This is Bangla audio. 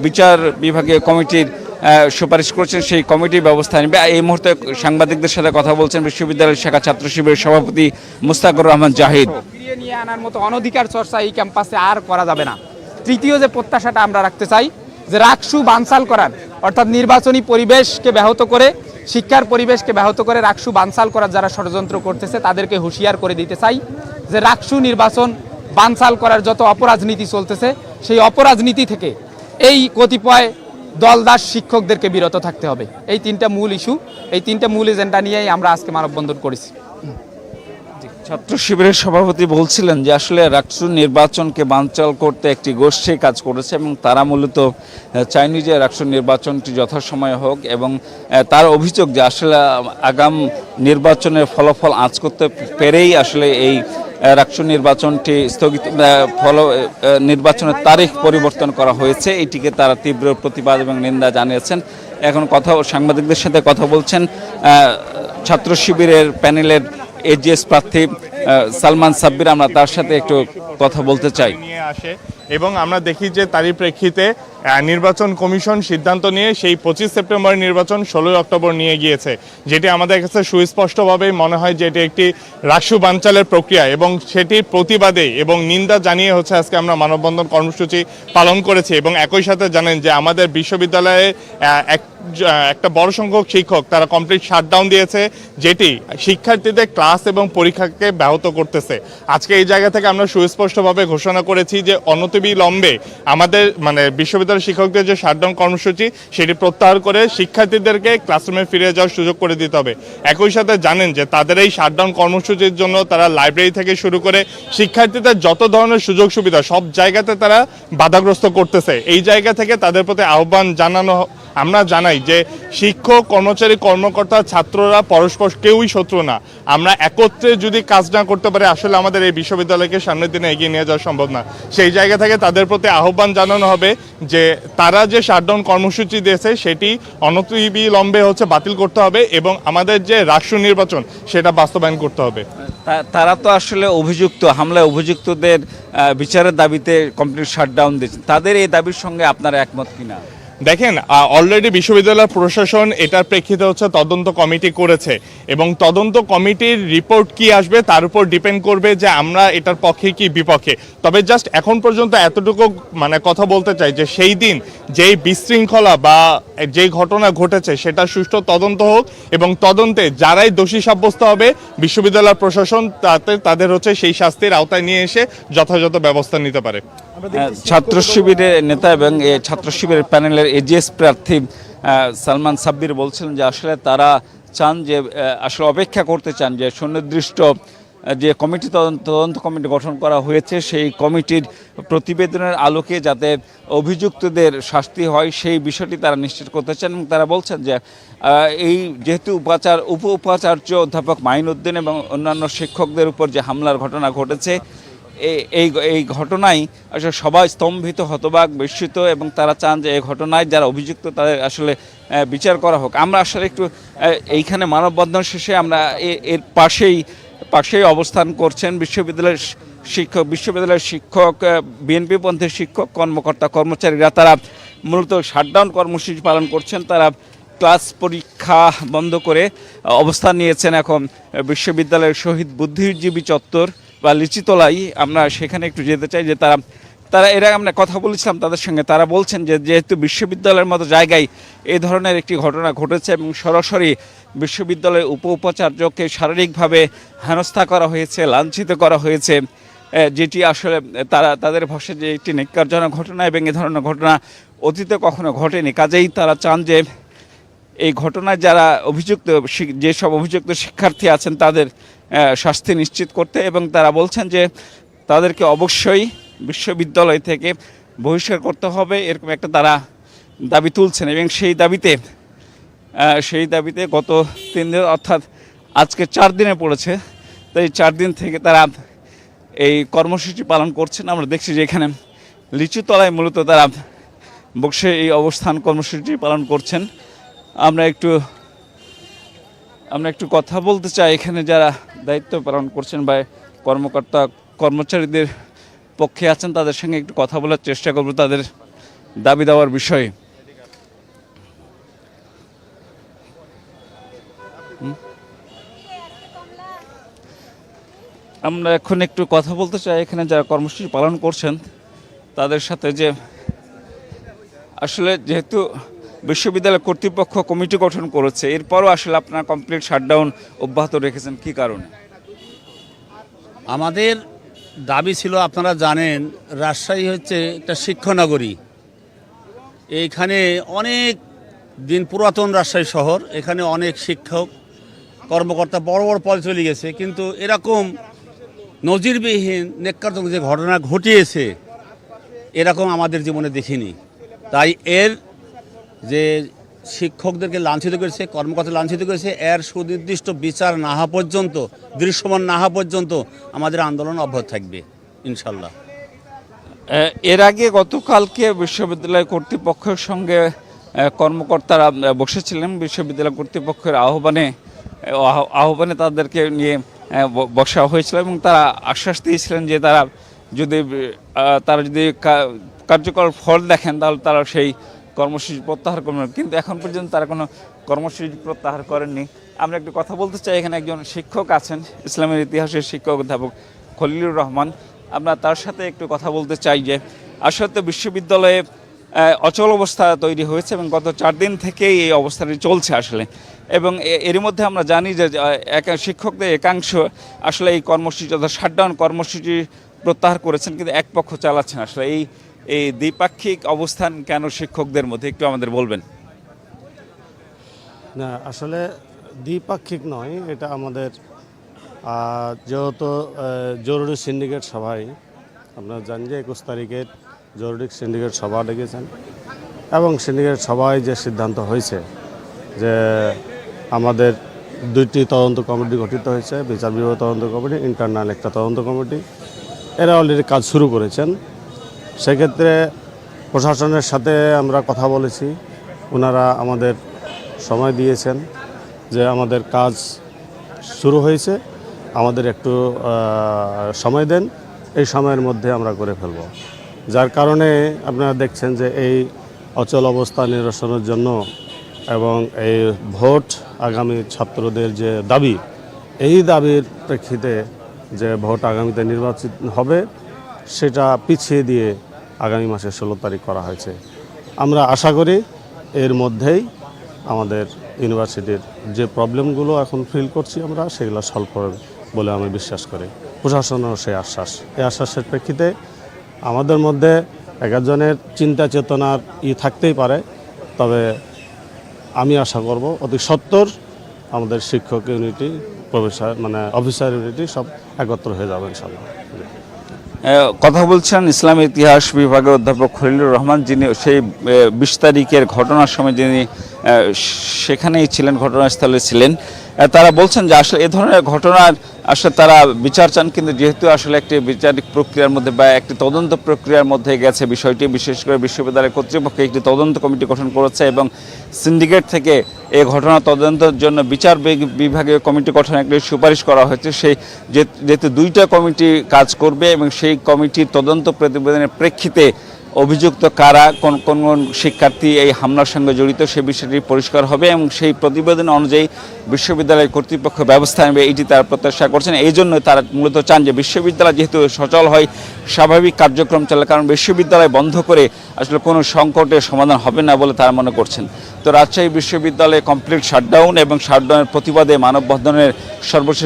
বিচার বিভাগীয় কমিটির সুপারিশ করেছেন, সেই কমিটি ব্যবস্থা নেবে। এই মুহূর্তে সাংবাদিকদের সাথে কথা বলছেন বিশ্ববিদ্যালয়ের শাখা ছাত্র শিবিরের সভাপতি মুস্তাকুর রহমান জাহিদ। ফিরিয়ে নিয়ে আনার মতো অনধিকার চর্চা এই ক্যাম্পাসে আর করা যাবে না। তৃতীয় যে প্রত্যাশাটা আমরা রাখতে চাই, যে রাকসু বানচাল করার, অর্থাৎ নির্বাচনী পরিবেশকে ব্যাহত করে, শিক্ষার পরিবেশকে ব্যাহত করে রাকসু বানচাল করার যারা ষড়যন্ত্র করতেছে তাদেরকে হুঁশিয়ার করে দিতে চাই যে রাকসু নির্বাচন বানচাল করার যত অপরাজনীতি চলতেছে, সেই অপরাজনীতি থেকে এই কতিপয় দলদাস শিক্ষকদেরকে বিরত থাকতে হবে। এই তিনটা মূল ইস্যু, এই তিনটা মূল এজেন্ডা নিয়েই আমরা আজকে মানববন্ধন করেছি। ছাত্র শিবিরের সভাপতি বলছিলেন যে আসলে রাকসু নির্বাচনকে বানচাল করতে একটি গোষ্ঠী কাজ করেছে এবং তারা মূলত চায়নি যে রাকসু নির্বাচনটি যথাসময়ে হোক, এবং তার অভিযোগ যে আসলে আগাম নির্বাচনের ফলাফল আঁচ করতে পেরেই আসলে এই রাকসু নির্বাচনটি স্থগিত, নির্বাচনের তারিখ পরিবর্তন করা হয়েছে। এটিকে তারা তীব্র প্রতিবাদ এবং নিন্দা জানিয়েছেন। এখন সাংবাদিকদের সাথে কথা বলছেন ছাত্র শিবিরের প্যানেলের এজিএস প্রার্থী সালমান সাব্বির। আমরা তার সাথে একটু কথা বলতে চাই। এবং আমরা দেখি যে তারই প্রেক্ষিতে নির্বাচন কমিশন সিদ্ধান্ত নিয়ে সেই 25 সেপ্টেম্বর নির্বাচন 16 অক্টোবর নিয়ে গিয়েছে, যেটি আমাদের কাছে সুস্পষ্টভাবেই মনে হয় যে এটি একটি রাকসু বানচালের প্রক্রিয়া, এবং সেটির প্রতিবাদে এবং নিন্দা জানিয়ে হচ্ছে আজকে আমরা মানববন্ধন কর্মসূচি পালন করেছি। এবং একই সাথে জানেন যে আমাদের বিশ্ববিদ্যালয়ে একটা বড় সংখ্যক শিক্ষক তারা কমপ্লিট শাটডাউন দিয়েছে, যেটি শিক্ষার্থীদের ক্লাস এবং পরীক্ষাকে ব্যাহত করতেছে। আজকে এই জায়গা থেকে আমরা সুস্পষ্টভাবে ঘোষণা করেছি যে অনতিবিলম্বে আমাদের বিশ্ববিদ্যালয় শিক্ষকদের যে শাটডাউন কর্মসূচি সেটি প্রত্যাহার করে শিক্ষার্থীদেরকে ক্লাসরুমে ফিরে যাওয়ার সুযোগ করে দিতে হবে। একই সাথে জানেন যে তাদের এই শাটডাউন কর্মসূচির জন্য তারা লাইব্রেরি থেকে শুরু করে শিক্ষার্থীদের যত ধরনের সুযোগ সুবিধা সব জায়গাতে তারা বাধাগ্রস্ত করতেছে। এই জায়গা থেকে তাদের প্রতি আহ্বান জানানো, আমরা জানাই যে শিক্ষক, কর্মচারী, কর্মকর্তা, ছাত্ররা পরস্পর কেউই শত্রু না। আমরা একত্রে যদি কাজ না করতে পারি আসলে আমাদের এই বিশ্ববিদ্যালয়কে সামনের দিনে এগিয়ে নিয়ে যাওয়া সম্ভব না। সেই জায়গা থেকে তাদের প্রতি আহ্বান জানানো হবে যে তারা যে শাটডাউন কর্মসূচি দিয়েছে সেটি অনতিবিলম্বে বাতিল করতে হবে এবং আমাদের যে রাষ্ট্র নির্বাচন সেটা বাস্তবায়ন করতে হবে। তারা তো আসলে অভিযুক্ত, হামলায় অভিযুক্তদের বিচারের দাবিতে কমপ্লিট শাটডাউন দিয়েছে। তাদের এই দাবির সঙ্গে আপনারা একমত কিনা? দেখেন, অলরেডি বিশ্ববিদ্যালয় প্রশাসন এটার প্রেক্ষিতে তদন্ত কমিটি করেছে, এবং তদন্ত কমিটির রিপোর্ট কি আসবে তার উপর ডিপেন্ড করবে যে আমরা এটার পক্ষে কি বিপক্ষে। তবে জাস্ট এখন পর্যন্ত এতটুকু কথা বলতে চাই যে সেই দিন যেই বিশৃঙ্খলা বা যেই ঘটনা ঘটেছে সেটা সুষ্ঠু তদন্ত হোক, এবং তদন্তে যারাই দোষী সাব্যস্ত হবে বিশ্ববিদ্যালয় প্রশাসন তাদের সেই শাস্তির আওতায় নিয়ে এসে যথাযথ ব্যবস্থা নিতে পারে। ছাত্র শিবিরের নেতা এবং ছাত্র শিবিরের প্যানেলের এজিএস প্রার্থী সালমান সাব্বির বলছিলেন যে আসলে তারা চান যে আসলে অপেক্ষা করতে চান যে সুনির্দিষ্ট যে কমিটি তদন্ত কমিটি গঠন করা হয়েছে সেই কমিটির প্রতিবেদনের আলোকে যাতে অভিযুক্তদের শাস্তি হয় সেই বিষয়টি তারা নিশ্চিত করতে চান। এবং তারা বলছেন যে এই যেহেতু উপ উপাচার্য অধ্যাপক মাইনুদ্দিন এবং অন্যান্য শিক্ষকদের উপর যে হামলার ঘটনা ঘটেছে, এই ঘটনায় আসলে সবাই স্তম্ভিত, হতবাক, বিস্মিত, এবং তারা চান যে এই ঘটনায় যারা অভিযুক্ত তাদের আসলে বিচার করা হোক। আমরা আসলে একটু এইখানে মানববন্ধন শেষে আমরা এর পাশেই অবস্থান করছেন বিশ্ববিদ্যালয়ের শিক্ষক, বিএনপিপন্থী শিক্ষক, কর্মকর্তা, কর্মচারীরা। তারা মূলত শাটডাউন কর্মসূচি পালন করছেন। তারা ক্লাস পরীক্ষা বন্ধ করে অবস্থান নিয়েছেন এখন বিশ্ববিদ্যালয়ের শহীদ বুদ্ধিজীবী চত্বর বা লিচিতলাই। আমরা সেখানে একটু যেতে চাই যে তারা এরা আমরা কথা বলেছিলাম তাদের সঙ্গে। তারা বলছেন যে যেহেতু বিশ্ববিদ্যালয়ের মতো জায়গায় এই ধরনের একটি ঘটনা ঘটেছে এবং সরাসরি বিশ্ববিদ্যালয়ের উপাচার্যকে শারীরিকভাবে হেনস্থা করা হয়েছে, লাঞ্ছিত করা হয়েছে, যেটি আসলে তাদের ভাষায় যে একটি ন্যাক্কারজনক ঘটনা, এবং এ ধরনের ঘটনা অতীতে কখনো ঘটেনি। কাজেই তারা চান যে এই ঘটনায় যারা যেসব অভিযুক্ত শিক্ষার্থী আছেন তাদের শাস্তি নিশ্চিত করতে, এবং তারা বলছেন যে তাদেরকে অবশ্যই বিশ্ববিদ্যালয় থেকে বহিষ্কার করতে হবে, এরকম একটা তারা দাবি তুলছেন। এবং সেই দাবিতে গত 3 দিন অর্থাৎ আজকে 4 দিনে পড়েছে, তাই 4 দিন থেকে তারা এই কর্মসূচি পালন করছেন। আমরা দেখছি যে এখানে লিচুতলায় মূলত তারা বসে এই অবস্থান কর্মসূচি পালন করছেন। আমরা একটু কথা বলতে চাই এখানে যারা দায়িত্ব পালন করছেন বা কর্মকর্তা কর্মচারীদের পক্ষে আছেন তাদের সঙ্গে একটু কথা বলার চেষ্টা করব। দাবি দেওয়ার বিষয়ে। আমরা এখন একটু কথা বলতে চাই এখানে যারা কর্মসূচি পালন করছেন তাদের সাথে, যে আসলে যেহেতু বিশ্ববিদ্যালয় কর্তৃপক্ষ কমিটি গঠন করেছে, এরপরও আসলে আপনারা কমপ্লিট শাটডাউন অব্যাহত রেখেছেন কী কারণে? আমাদের দাবি ছিল, আপনারা জানেন রাজশাহী হচ্ছে একটা শিক্ষানগরী। এইখানে অনেক দিন পুরাতন রাজশাহী শহর, এখানে অনেক শিক্ষক কর্মকর্তা বড় বড় পদে চলে গেছে, কিন্তু এরকম নজিরবিহীন নেককারজনক যে ঘটনা ঘটিয়েছে এরকম আমাদের জীবনে দেখিনি। তাই এর যে শিক্ষকদেরকে লাঞ্ছিত করেছে, কর্মকর্তা লাঞ্ছিত করেছে, এর সুনির্দিষ্ট বিচার না হওয়া পর্যন্ত, দৃশ্যমান না হওয়া পর্যন্ত আমাদের আন্দোলন অব্যাহত থাকবে ইনশাল্লাহ। এর আগে গতকালকে বিশ্ববিদ্যালয় কর্তৃপক্ষের সঙ্গে কর্মকর্তারা বসেছিলেন। বিশ্ববিদ্যালয় কর্তৃপক্ষের আহ্বানে তাদেরকে নিয়ে বসা হয়েছিল এবং তারা আশ্বাস দিয়েছিলেন যে তারা যদি কার্যকর ফল দেখেন তাহলে তারা সেই কর্মসূচি প্রত্যাহার করবেন, কিন্তু এখন পর্যন্ত তারা কোনো কর্মসূচি প্রত্যাহার করেননি। আমরা একটু কথা বলতে চাই, এখানে একজন শিক্ষক আছেন, ইসলামের ইতিহাসের শিক্ষক অধ্যাপক খলিলুর রহমান। আমরা তার সাথে একটু কথা বলতে চাই যে আসলে বিশ্ববিদ্যালয়ে অচল অবস্থা তৈরি হয়েছে এবং গত 4 দিন থেকেই এই অবস্থাটি চলছে আসলে, এবং এর মধ্যে আমরা জানি যে শিক্ষকদের একাংশ আসলে এই কর্মসূচি অর্থাৎ শাটডাউন কর্মসূচি প্রত্যাহার করেছেন, কিন্তু এক পক্ষ চালাচ্ছেন। আসলে এই দ্বিপাক্ষিক অবস্থান কেন শিক্ষকদের মধ্যে একটু আমাদের বলবেন? না, আসলে দ্বিপাক্ষিক নয়, এটা আমাদের যেহেতু জরুরি সিন্ডিকেট সভায় আপনারা জানেন যে 21 তারিখের জরুরি সিন্ডিকেট সভা ডেকেছেন এবং সিন্ডিকেট সভায় যে সিদ্ধান্ত হয়েছে যে আমাদের 2টি তদন্ত কমিটি গঠিত হয়েছে, বিচার বিভাগ তদন্ত কমিটি, ইন্টারনাল একটা তদন্ত কমিটি, এরা অলরেডি কাজ শুরু করেছেন। সেক্ষেত্রে প্রশাসনের সাথে আমরা কথা বলেছি, ওনারা আমাদের সময় দিয়েছেন যে আমাদের কাজ শুরু হয়েছে, আমাদের একটু সময় দেন, এই সময়ের মধ্যে আমরা করে ফেলব। যার কারণে আপনারা দেখছেন যে এই অচল অবস্থা নিরসনের জন্য এবং এই ভোট আগামী ছাত্রদের যে দাবি, এই দাবির প্রেক্ষিতে যে ভোট আগামীতে নির্বাচিত হবে সেটা পিছিয়ে দিয়ে আগামী মাসের 16 তারিখ করা হয়েছে। আমরা আশা করি এর মধ্যেই আমাদের ইউনিভার্সিটির যে প্রবলেমগুলো এখন ফিল করছি আমরা সেগুলো সলভ করবে বলে আমি বিশ্বাস করি। প্রশাসনেরও সেই আশ্বাস, এই আশ্বাসের প্রেক্ষিতে আমাদের মধ্যে এক একজনের চিন্তা চেতনার থাকতেই পারে, তবে আমি আশা করব অতি সত্বর আমাদের শিক্ষক ইউনিটি, প্রফেসর অফিসার ইউনিটি সব একত্র হয়ে যাবে ইনশাআল্লাহ। কথা বলছেন ইসলামের ইতিহাস বিভাগের অধ্যাপক খলিলুর রহমান, যিনি সেই 20 তারিখের ঘটনার সময় যিনি সেখানেই ছিলেন, ঘটনাস্থলে ছিলেন। তারা বলছেন যে আসলে এ ধরনের ঘটনার আসলে তারা বিচার চান, কিন্তু যেহেতু আসলে একটি বিচারিক প্রক্রিয়ার মধ্যে বা একটি তদন্ত প্রক্রিয়ার মধ্যে গেছে বিষয়টি, বিশেষ করে বিশ্ববিদ্যালয় কর্তৃপক্ষ একটি তদন্ত কমিটি গঠন করেছে এবং সিন্ডিকেট থেকে এই ঘটনা তদন্তের জন্য বিচার বিভাগীয় কমিটি গঠনের একটি সুপারিশ করা হয়েছে। সেই যেহেতু 2টা কমিটি কাজ করবে এবং সেই কমিটির তদন্ত প্রতিবেদনের প্রেক্ষিতে অভিযুক্ত কারা, কোন কোন শিক্ষার্থী এই হামলার সঙ্গে জড়িত সে বিষয়টি পরিষ্কার হবে এবং সেই প্রতিবেদন অনুযায়ী বিশ্ববিদ্যালয় কর্তৃপক্ষ ব্যবস্থা নেবে, এটি তারা প্রত্যাশা করছেন। এই জন্য তারা মূলত চান যে বিশ্ববিদ্যালয় যেহেতু সচল হয়, স্বাভাবিক কার্যক্রম চলে, কারণ বিশ্ববিদ্যালয় বন্ধ করে আসলে কোনো সংকটের সমাধান হবে না বলে তারা মনে করছেন। তো রাজশাহী বিশ্ববিদ্যালয়ে কমপ্লিট শাটডাউন এবং শাটডাউনের প্রতিবাদে মানববন্ধনের সর্বশেষ